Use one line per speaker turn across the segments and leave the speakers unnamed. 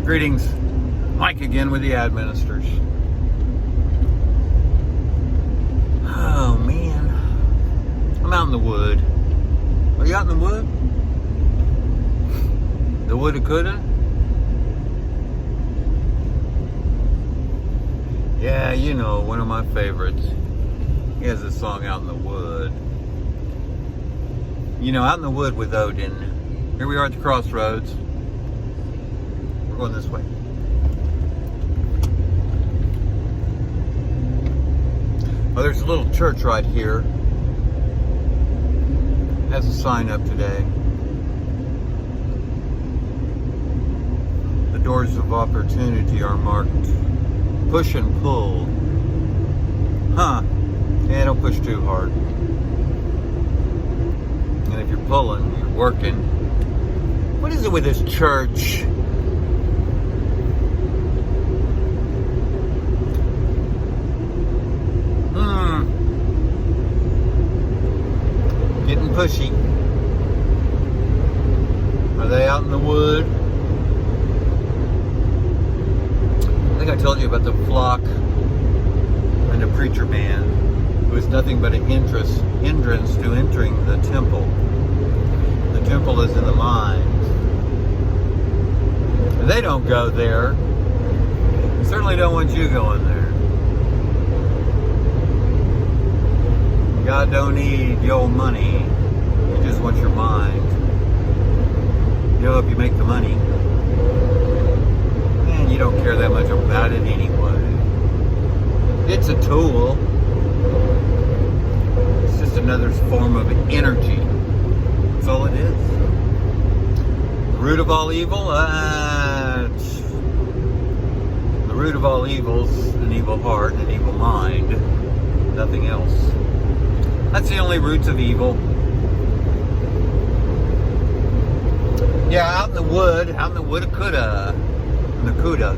Greetings, Mike again with the Administers. Oh man, I'm out in the wood. Are you out in the wood? The wooda couda? Yeah, you know, one of my favorites. He has a song, Out in the Wood. You know, out in the wood with Odin. Here we are at the crossroads. We're going this way. Oh, there's a little church right here. It has a sign up today. The doors of opportunity are marked push and pull. Huh. Yeah, don't push too hard. And if you're pulling, you're working. What is it with this church? Getting pushy. Are they out in the wood? I think I told you about the flock and the preacher man who is nothing but an hindrance to entering the temple. The temple is in the mind. They don't go there. Certainly don't want you going there. God don't need your money. He just wants your mind. He'll help you make the money. And you don't care that much about it anyway. It's a tool. It's just another form of energy. That's all it is. The root of all evil? The root of all evil is an evil heart and an evil mind. Nothing else. That's the only roots of evil. Yeah, out in the wood of couda. In the couda.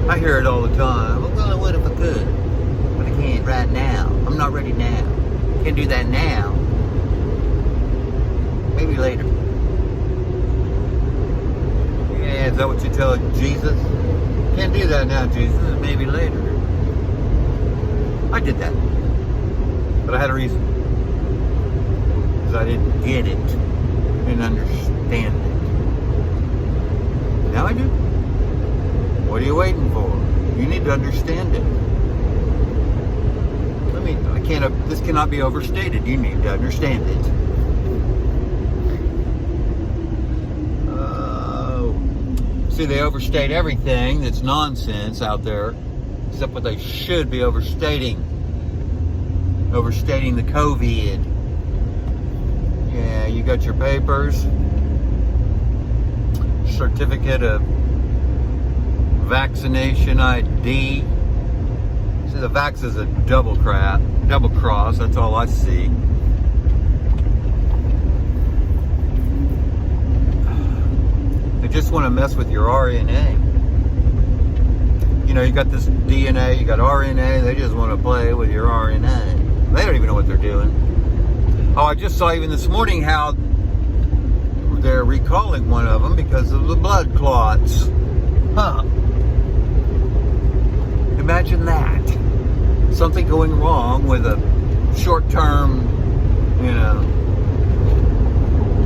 I hear it all the time. Well, I would if I could. But I can't right now. I'm not ready now. Can't do that now. Maybe later. Yeah, is that what you tell Jesus? Can't do that now, Jesus. Maybe later. I did that. But I had a reason. Because I didn't get it. Didn't understand it. Now I do. What are you waiting for? You need to understand it. This cannot be overstated. You need to understand it. See, they overstate everything that's nonsense out there. Except what they should be overstating. Overstating the COVID. Yeah, you got your papers. Certificate of vaccination ID. See, the vax is a double cross. That's all I see. They just want to mess with your RNA. You know, you got this DNA, you got RNA, they just want to play with your RNA. They don't even know what they're doing. Oh, I just saw even this morning how they're recalling one of them because of the blood clots. Huh. Imagine that. Something going wrong with a short-term,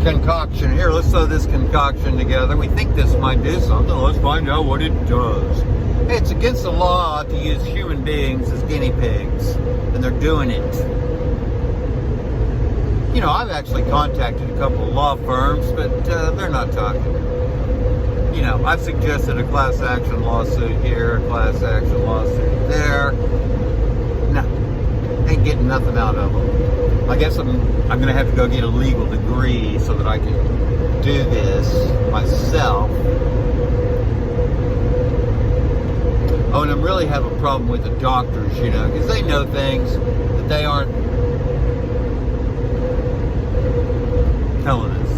concoction. Here, let's throw this concoction together. We think this might do something. Let's find out what it does. It's against the law to use human beings as guinea pigs, and they're doing it. You know, I've actually contacted a couple of law firms, but they're not talking. You know, I've suggested a class action lawsuit here, a class action lawsuit there. No, ain't getting nothing out of them. I guess I'm going to have to go get a legal degree so that I can do this myself. Oh, and I really have a problem with the doctors, because they know things that they aren't telling us.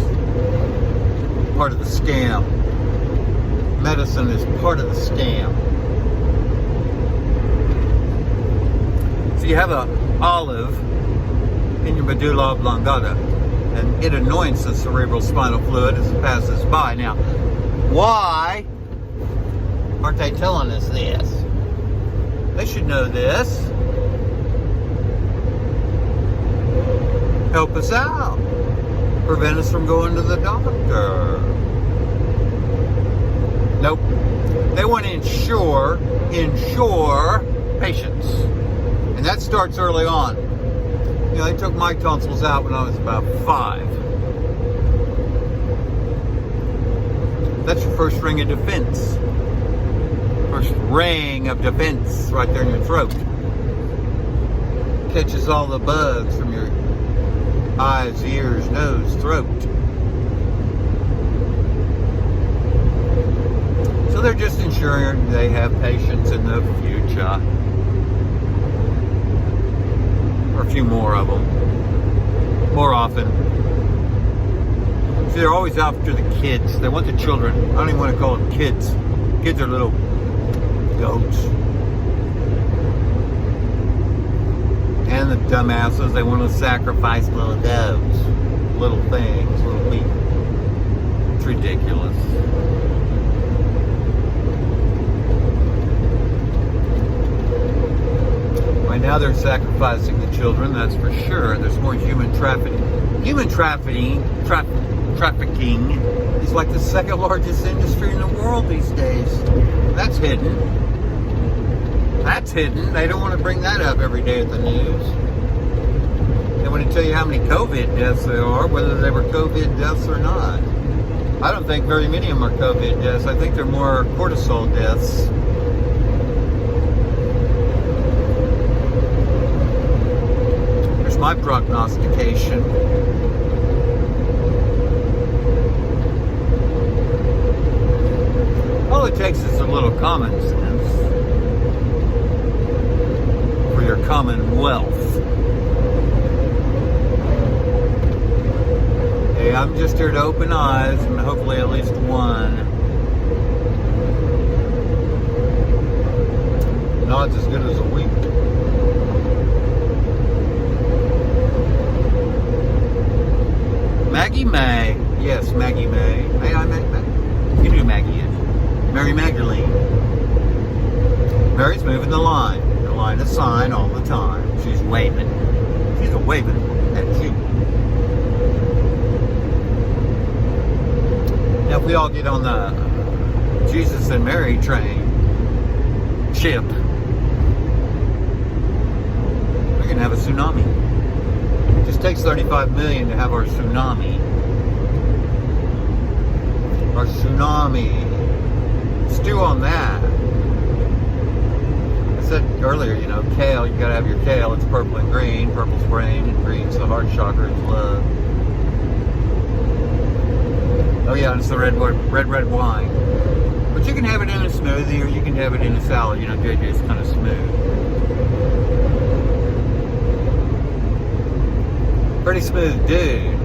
Part of the scam. Medicine is part of the scam. So you have an olive in your medulla oblongata. and it anoints the cerebral spinal fluid as it passes by. Now, why aren't they telling us this? They should know this. Help us out. Prevent us from going to the doctor. Nope. They want to ensure patience. And that starts early on. You know, they took my tonsils out when I was about 5. That's your first ring of defense. First ring of defense right there in your throat. Catches all the bugs from your eyes, ears, nose, throat. So they're just ensuring they have patience in the future. Or a few more of them. More often. See, they're always after the kids. They want the children. I don't even want to call them kids. Kids are little goats. And the dumbasses, they want to sacrifice little doves. Little things, little people. It's ridiculous. Right now they're sacrificing the children, that's for sure. There's more human trafficking. Human trafficking is like the second largest industry in the world these days. That's hidden. That's hidden. They don't want to bring that up every day at the news. They want to tell you how many COVID deaths there are, whether they were COVID deaths or not. I don't think very many of them are COVID deaths. I think they're more cortisol deaths. There's my prognostication. All it takes is a little common sense for your commonwealth. Hey, I'm just here to open eyes and hopefully at least one. Nod's as good as a wink. Maggie May. Yes, Maggie May. May I make that? You knew Maggie is. Mary Magdalene. Mary's moving the line. The line is sign all the time. She's waving. She's a waving at you. Now, if we all get on the Jesus and Mary ship, we're going to have a tsunami. It just takes 35 million to have our tsunami. Our tsunami. Stew on that. I said earlier, you know, kale, you gotta have your kale. It's purple and green. Purple's brain and green's the heart chakra, it's love. Oh yeah, and it's the red wine. But you can have it in a smoothie or you can have it in a salad. You know, JJ's kind of smooth. Pretty smooth dude.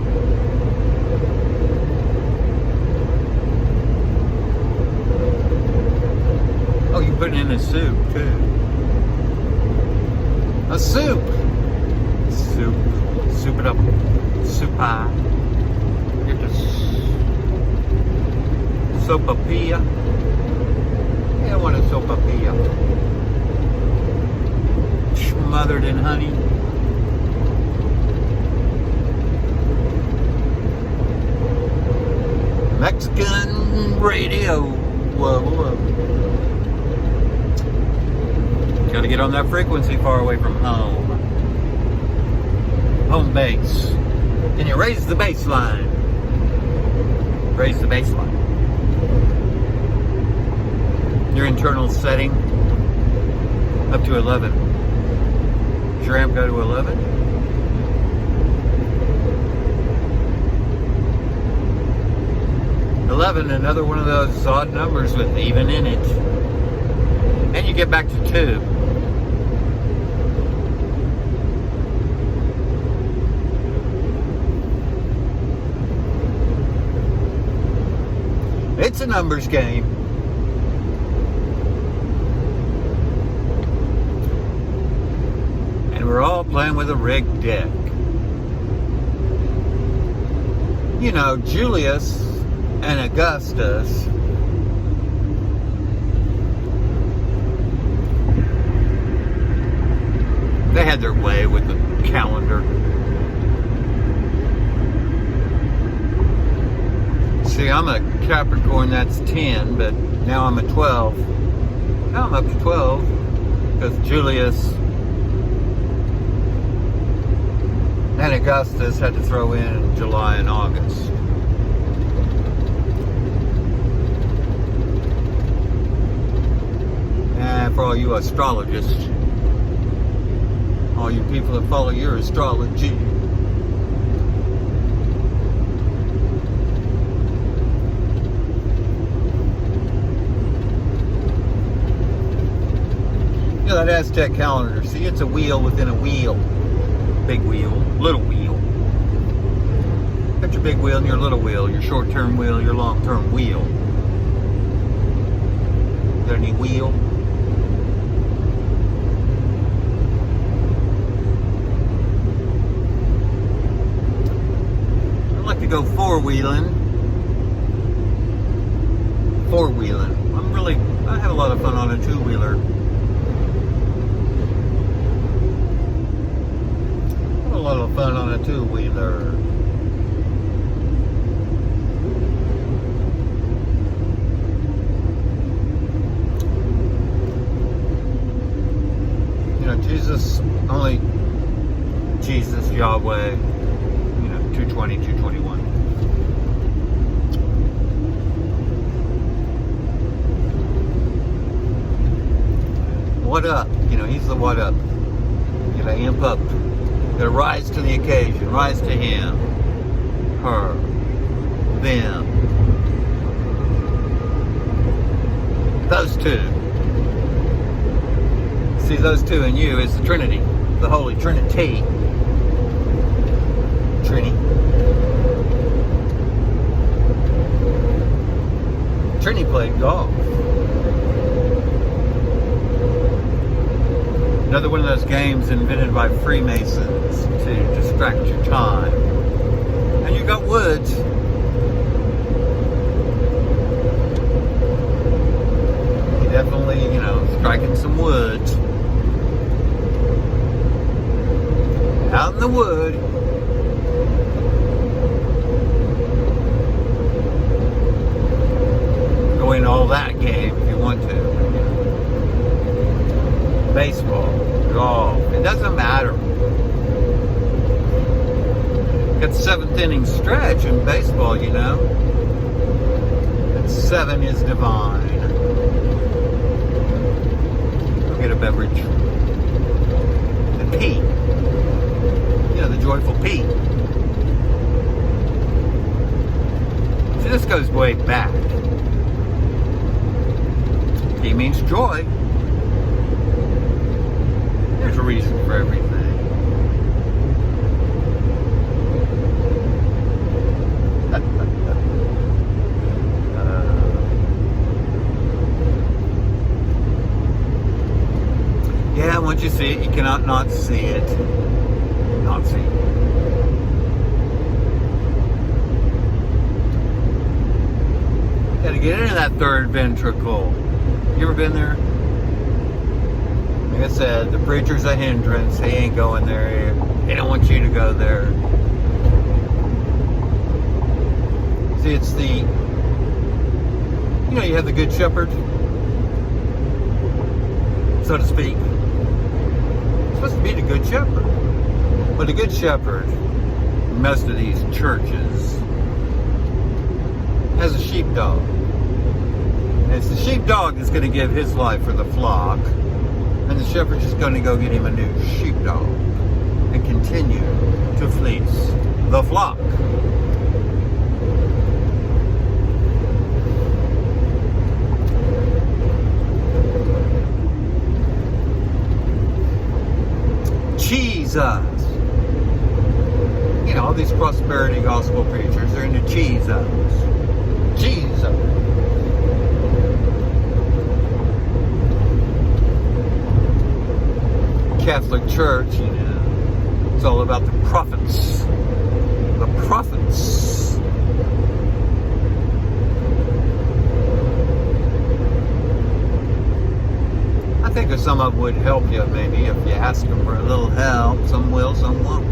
Oh, you put it in a soup, too. A soup! Soup. Soup it up. Soup pie. Get the sopapilla. Yeah, I want a sopapilla. Smothered in honey. Mexican radio. Whoa, whoa. Got to get on that frequency far away from home. Home base. Can you raise the bass line? Raise the bass line. Your internal setting up to 11. Does your amp go to 11? Another one of those odd numbers with even in it. And you get back to 2. It's a numbers game. And we're all playing with a rigged deck. You know, Julius and Augustus, they had their way with the calendar. See, I'm a Capricorn, that's 10, but now I'm a 12. Now I'm up to 12 because Julius and Augustus had to throw in July and August. And for all you astrologists, all you people that follow your astrology, you know, that Aztec calendar, see, it's a wheel within a wheel. Big wheel, little wheel. Got your big wheel and your little wheel, your short-term wheel, your long-term wheel. Got any wheel? I'd like to go four-wheeling. Four-wheeling. I have a lot of fun on a two-wheeler. A lot of fun on a two-wheeler. You know, Jesus, Yahweh, you know, 220, 221. What up? You know, he's the what up. You gotta amp up. Gotta rise to the occasion, rise to him, her, them. Those two. See, those two in you is the Trinity, the Holy Trinity. Trini. Trini played golf. Another one of those games invented by Freemasons to distract your time. And you got woods. You definitely, you know, striking some woods. Out in the wood. Go into all that game if you want to. Baseball, golf, it doesn't matter. Got the 7th inning stretch in baseball, you know. And 7 is divine. Go get a beverage. The P. You know, the joyful P. See, this goes way back. P means joy. There's a reason for everything. Yeah, once you see it, you cannot not see it. Not see it. Got to get into that third ventricle. You ever been there? Like I said, the preacher's a hindrance. He ain't going there. They don't want you to go there. See, it's the, you know, you have the good shepherd, so to speak. It's supposed to be the good shepherd. But the good shepherd, in most of these churches, has a sheepdog. And it's the sheepdog that's going to give his life for the flock. And the shepherd's just going to go get him a new sheepdog and continue to fleece the flock. Jesus. You know, all these prosperity gospel preachers, they're into Jesus. Jesus. Catholic Church, you know, it's all about the prophets. The prophets. Because some of them would help you, maybe, if you ask them for a little help. Some will, some won't.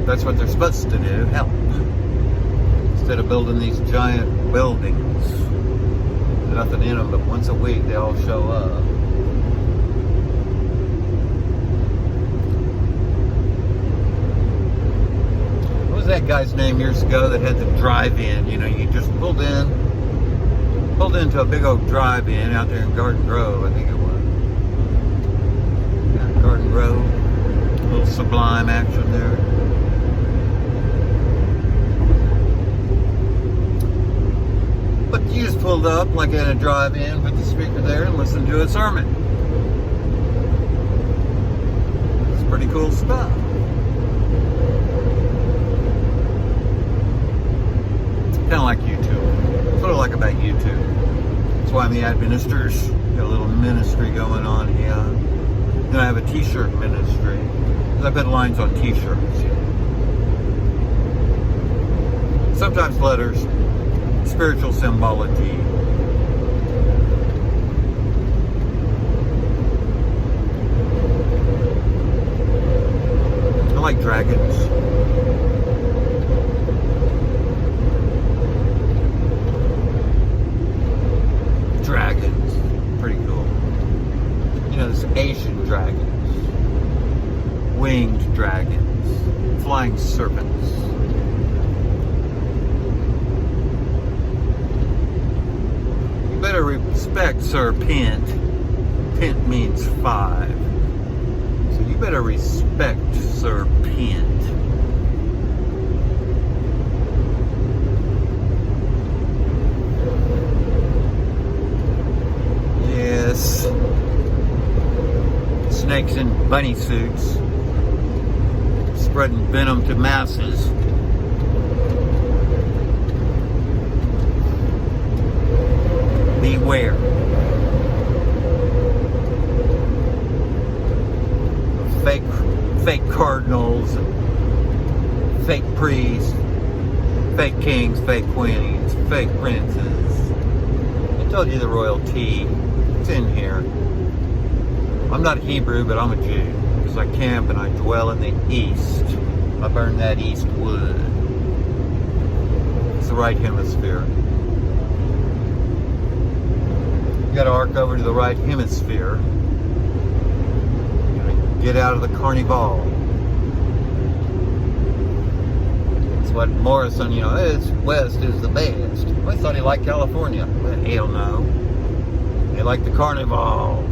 That's what they're supposed to do, help. Instead of building these giant buildings. Nothing in them, but once a week they all show up. What was that guy's name years ago that had the drive-in? You know, you just pulled into a big old drive-in out there in Garden Grove, I think it was. Yeah, Garden Grove. A little Sublime action there. But you just pulled up like in a drive-in, put the speaker there, and listened to a sermon. It's pretty cool stuff. Kind of like YouTube. That's what I like about YouTube. That's why I'm the Adventisters. Got a little ministry going on here. Then I have a t-shirt ministry. I put lines on t-shirts. Sometimes letters. Spiritual symbology. I like dragons. Dragons. Pretty cool. You know, there's Asian dragons. Winged dragons. Flying serpents. Better respect Sir Pint. Pint means 5. So you better respect Sir Pint. Yes. Snakes in bunny suits. Spreading venom to masses. Beware. Fake cardinals, and fake priests, fake kings, fake queens, fake princes. I told you the royalty. It's in here. I'm not a Hebrew, but I'm a Jew. Because I camp and I dwell in the east. I burn that east wood. It's the right hemisphere. Got to arc over to the right hemisphere. Get out of the carnival. That's what Morrison, you know, it's West is the best. I thought he liked California. But hell no. They like the carnival.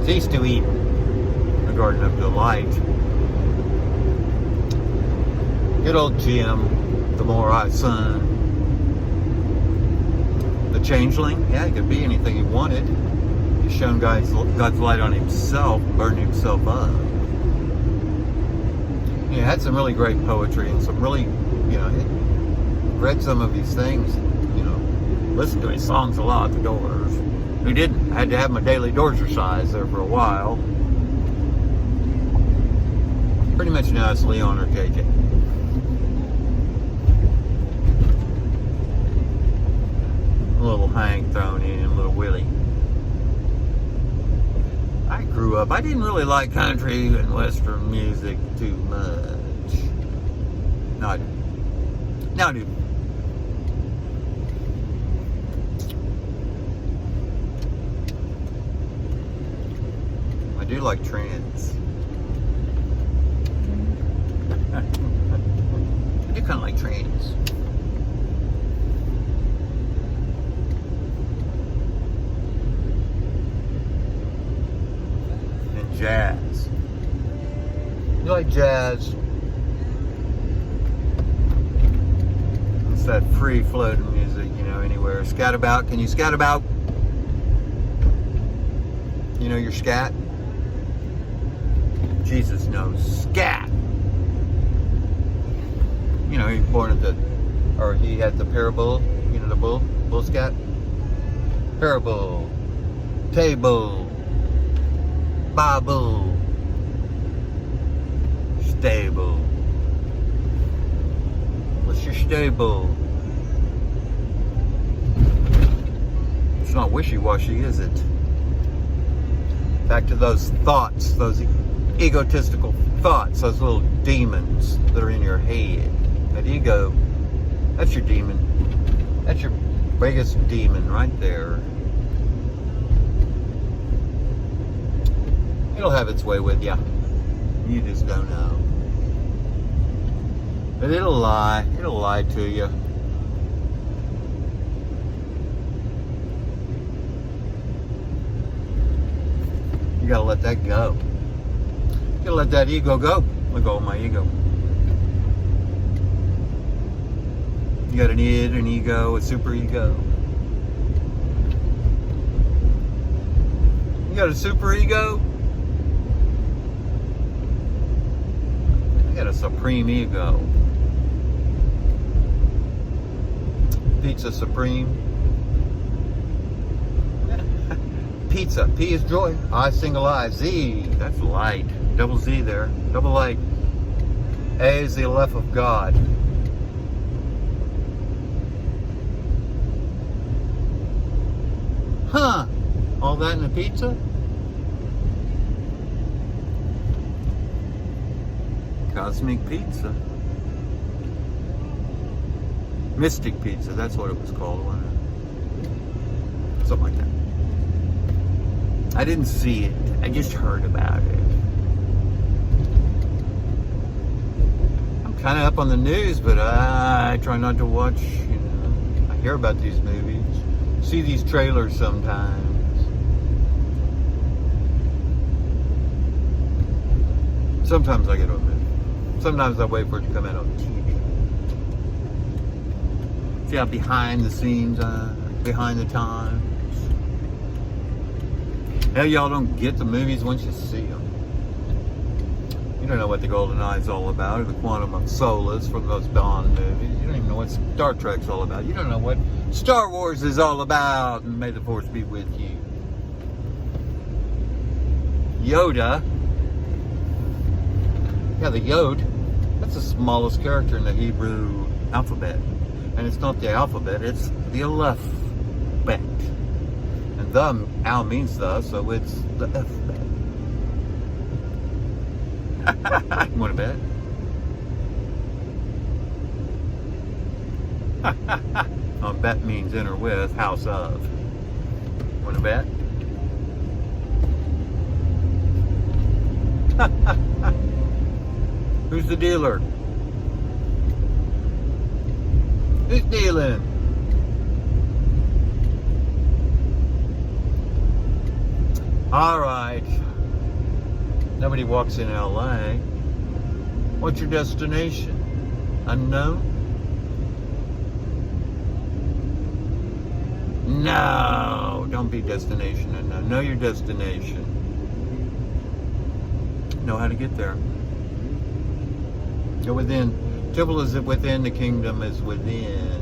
It's east to Eden, the Garden of Delight. Good old Jim, the more I sun. The changeling, yeah, he could be anything he wanted. He's shown God's light on himself, burned himself up. He had some really great poetry and some really, you know, read some of these things, you know, listened to his songs a lot at the Doors. Who didn't? I had to have my daily Doors exercise there for a while. Pretty much now it's Leon or KJ. A little Hank thrown in, a little Willie. I grew up, I didn't really like country and western music too much. No, I didn't. Now I do. I do like trance. I do kind of like trance. Jazz. You like jazz? It's that free floating music, you know, anywhere. Scat about. Can you scat about? You know your scat? Jesus knows scat. You know, he was born at the, or he had the parable, you know, the bull scat? Parable. Table. Bible. Stable. What's your stable? wishy-washy, is it? Back to those thoughts, those egotistical thoughts, those little demons that are in your head. That ego, that's your demon. That's your biggest demon right there. It'll have its way with you. You just don't know. But it'll lie. It'll lie to you. You gotta let that go. You gotta let that ego go. Let go of my ego. You got an id, an ego, a super ego. You got a super ego? You got a supreme ego. Pizza supreme. Pizza. P is joy. I single I. Z. That's light. Double Z there. Double light. A is the Aleph of God. Huh. All that in a pizza? Cosmic pizza. Mystic pizza. That's what it was called, wasn't it? Something like that. I didn't see it. I just heard about it. I'm kind of up on the news, but I try not to watch, you know. I hear about these movies. See these trailers sometimes. Sometimes I get on it. Sometimes I wait for it to come out on TV. See how behind the scenes, behind the times. Hell, y'all don't get the movies once you see them. You don't know what the Golden Eye is all about, or the Quantum of Solace from those Bond movies. You don't even know what Star Trek's all about. You don't know what Star Wars is all about. And may the Force be with you. Yoda. Yeah, the Yod. That's the smallest character in the Hebrew alphabet. And it's not the alphabet, it's the alphabet. And the, al means the, so it's the alphabet. You want to bet? Bet means in or with, house of. Want to bet? Who's the dealer? Who's dealing? All right. Nobody walks in LA. What's your destination? Unknown? No, don't be destination unknown. Know your destination. Know how to get there. Go within. Temple is within, the kingdom is within.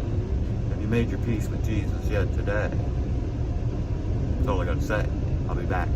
Have you made your peace with Jesus yet today? That's all I got to say. I'll be back.